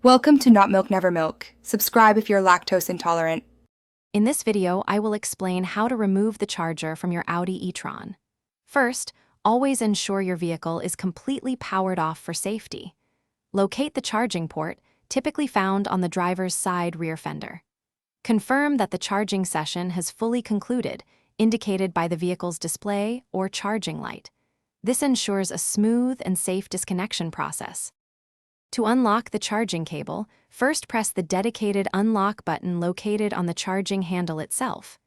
Welcome to Not Milk Never Milk. Subscribe if you're lactose intolerant. In this video, I will explain how to remove the charger from your Audi E-Tron. First, always ensure your vehicle is completely powered off for safety. Locate the charging port, typically found on the driver's side rear fender. Confirm that the charging session has fully concluded, indicated by the vehicle's display or charging light. This ensures a smooth and safe disconnection process. To unlock the charging cable, first press the dedicated unlock button located on the charging handle itself.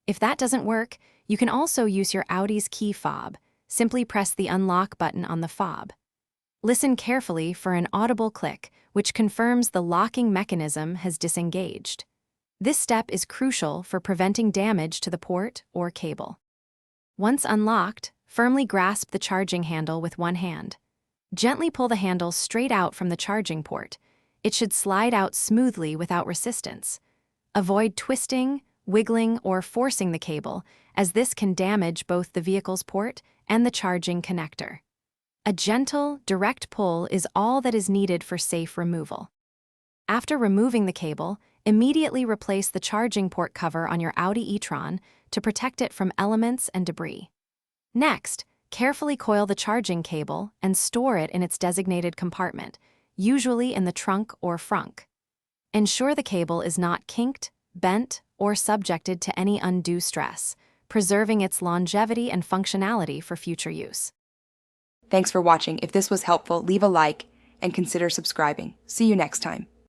If that doesn't work, you can also use your Audi's key fob. Simply press the unlock button on the fob. Listen carefully for an audible click, which confirms the locking mechanism has disengaged. This step is crucial for preventing damage to the port or cable. Once unlocked, firmly grasp the charging handle with one hand. Gently pull the handle straight out from the charging port. It should slide out smoothly without resistance. Avoid twisting, wiggling, or forcing the cable, as this can damage both the vehicle's port and the charging connector. A gentle, direct pull is all that is needed for safe removal. After removing the cable, immediately replace the charging port cover on your Audi E-Tron to protect it from elements and debris. Next, carefully coil the charging cable and store it in its designated compartment, usually in the trunk or frunk. Ensure the cable is not kinked, bent, or subjected to any undue stress, preserving its longevity and functionality for future use. Thanks for watching. If this was helpful, leave a like and consider subscribing. See you next time.